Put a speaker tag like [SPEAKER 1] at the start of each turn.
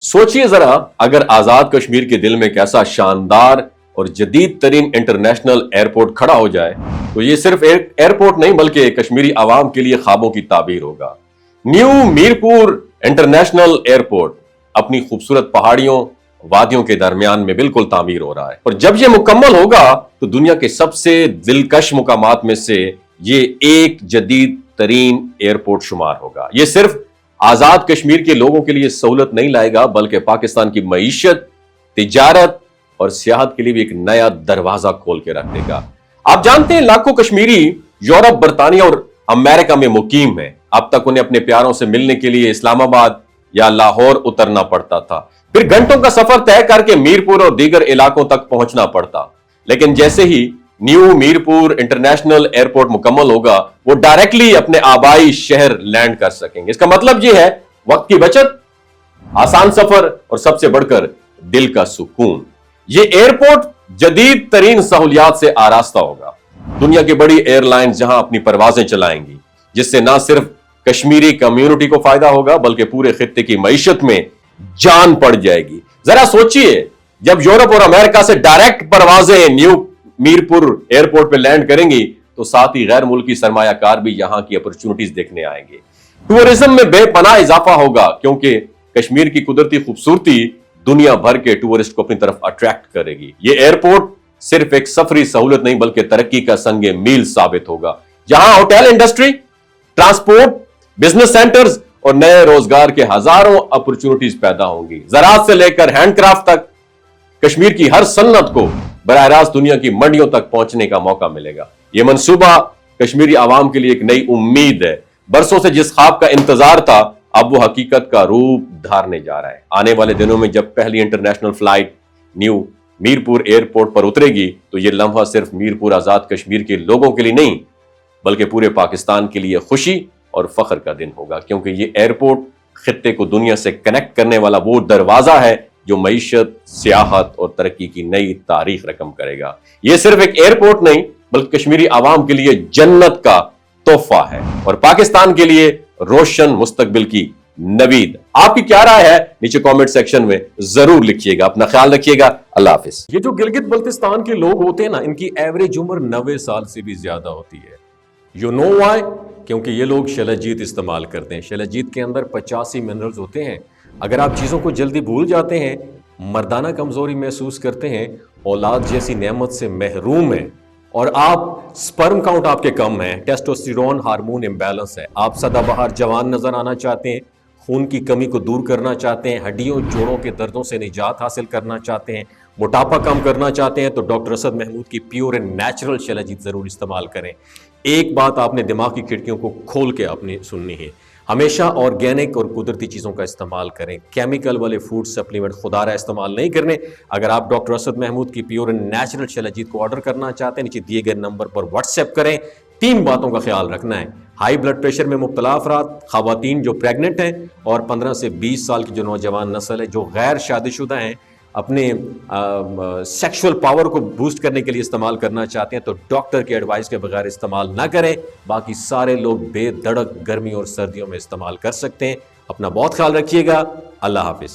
[SPEAKER 1] सोचिए जरा, अगर आजाद कश्मीर के दिल में एक ऐसा शानदार और जदीद तरीन इंटरनेशनल एयरपोर्ट खड़ा हो जाए तो ये सिर्फ एक एयरपोर्ट नहीं बल्कि कश्मीरी आवाम के लिए ख्वाबों की ताबीर होगा। न्यू मीरपुर इंटरनेशनल एयरपोर्ट अपनी खूबसूरत पहाड़ियों वादियों के दरमियान में बिल्कुल तामीर हो रहा है और जब ये मुकम्मल होगा तो दुनिया के सबसे दिलकश मुकामात में से ये एक जदीद तरीन एयरपोर्ट शुमार होगा। ये सिर्फ आजाद कश्मीर के लोगों के लिए सहूलत नहीं लाएगा बल्कि पाकिस्तान की मईशत, तिजारत और सियाहत के लिए भी एक नया दरवाजा खोल के रख देगा। आप जानते हैं लाखों कश्मीरी यूरोप, बरतानिया और अमेरिका में मुकीम है। अब तक उन्हें अपने प्यारों से मिलने के लिए इस्लामाबाद या लाहौर उतरना पड़ता था, फिर घंटों का सफर तय करके मीरपुर और दीगर इलाकों तक पहुंचना पड़ता। लेकिन जैसे ही न्यू मीरपुर इंटरनेशनल एयरपोर्ट मुकम्मल होगा वो डायरेक्टली अपने आबाई शहर लैंड कर सकेंगे। इसका मतलब ये है वक्त की बचत, आसान सफर और सबसे बढ़कर दिल का सुकून। ये एयरपोर्ट जदीद तरीन सहूलियात से आरास्ता होगा। दुनिया की बड़ी एयरलाइंस जहां अपनी परवाजें चलाएंगी, जिससे ना सिर्फ कश्मीरी कम्युनिटी को फायदा होगा बल्कि पूरे खित्ते की मईशत में जान पड़ जाएगी। जरा सोचिए, जब यूरोप और अमेरिका से डायरेक्ट परवाजें न्यू मीरपुर एयरपोर्ट पे लैंड करेंगी तो साथ ही गैर मुल्की सरमायाकार भी यहां की अपॉर्चुनिटीज देखने आएंगे। टूरिज्म में बेपनाह इजाफा होगा क्योंकि कश्मीर की कुदरती खूबसूरती दुनिया भर के टूरिस्ट को अपनी तरफ अट्रैक्ट करेगी। ये एयरपोर्ट सिर्फ एक सफरी सहूलत नहीं बल्कि तरक्की का संगे मील साबित होगा। जहां hotel industry, transport, business centres और नए रोजगार के हजारों अपॉर्चुनिटीज पैदा होंगी। ज़राअत से लेकर हैंडक्राफ्ट तक कश्मीर की हर सन्नत को बराह रास्त दुनिया की मंडियों तक पहुंचने का मौका मिलेगा। यह मंसूबा कश्मीरी आवाम के लिए एक नई उम्मीद है। बरसों से जिस ख्वाब का इंतजार था अब वो हकीकत का रूप धारने जा रहा है। आने वाले दिनों में जब पहली international flight new Mirpur airport पर उतरेगी तो यह लम्हा सिर्फ मीरपुर आजाद कश्मीर के लोगों के लिए नहीं बल्कि पूरे पाकिस्तान के लिए खुशी और फख्र का दिन होगा, क्योंकि ये एयरपोर्ट खित्ते को दुनिया से कनेक्ट करने वाला वो दरवाजा है जो मईशत, सियाहत और तरक्की की नई तारीख रकम करेगा। यह सिर्फ एक एयरपोर्ट नहीं बल्कि कश्मीरी आवाम के लिए जन्नत का तोहफा है और पाकिस्तान के लिए रोशन मुस्तकबिल की नवीद। आपकी क्या राय है नीचे कमेंट सेक्शन में जरूर लिखिएगा। अपना ख्याल रखिएगा। अल्लाह हाफिज।
[SPEAKER 2] ये जो गिलगित बल्तिस्तान के लोग होते हैं ना, इनकी एवरेज उम्र 90 साल से भी ज्यादा होती है। You know why? क्योंकि ये लोग शलजीत इस्तेमाल करते हैं। शलजीत के अंदर 85 मिनरल्स होते हैं। अगर आप चीज़ों को जल्दी भूल जाते हैं, मर्दाना कमज़ोरी महसूस करते हैं, औलाद जैसी नेमत से महरूम हैं और आप स्पर्म काउंट आपके कम है, टेस्टोस्टेरोन हार्मोन इम्बैलेंस है, आप सदाबहार जवान नज़र आना चाहते हैं, खून की कमी को दूर करना चाहते हैं, हड्डियों जोड़ों के दर्दों से निजात हासिल करना चाहते हैं, मोटापा कम करना चाहते हैं तो डॉक्टर असद महमूद की प्योर एंड नेचुरल शलजीत ज़रूर इस्तेमाल करें। एक बात आपने दिमाग की खिड़कियों को खोल के आपने सुननी है, हमेशा ऑर्गेनिक और कुदरती चीज़ों का इस्तेमाल करें। केमिकल वाले फूड सप्लीमेंट खुदारा इस्तेमाल नहीं करने। अगर आप डॉक्टर असद महमूद की प्योर एंड नेचुरल शलजीत को ऑर्डर करना चाहते हैं, नीचे दिए गए नंबर पर व्हाट्सएप करें। 3 बातों का ख्याल रखना है: हाई ब्लड प्रेशर में मुब्तला अफराद, खवातीन जो प्रेग्नेंट हैं और 15 से 20 साल की जो नौजवान नस्ल है जो गैर शादीशुदा हैं, अपने सेक्सुअल पावर को बूस्ट करने के लिए इस्तेमाल करना चाहते हैं तो डॉक्टर की एडवाइस के बगैर इस्तेमाल ना करें। बाकी सारे लोग बेधड़क गर्मी और सर्दियों में इस्तेमाल कर सकते हैं। अपना बहुत ख्याल रखिएगा। अल्लाह हाफिज।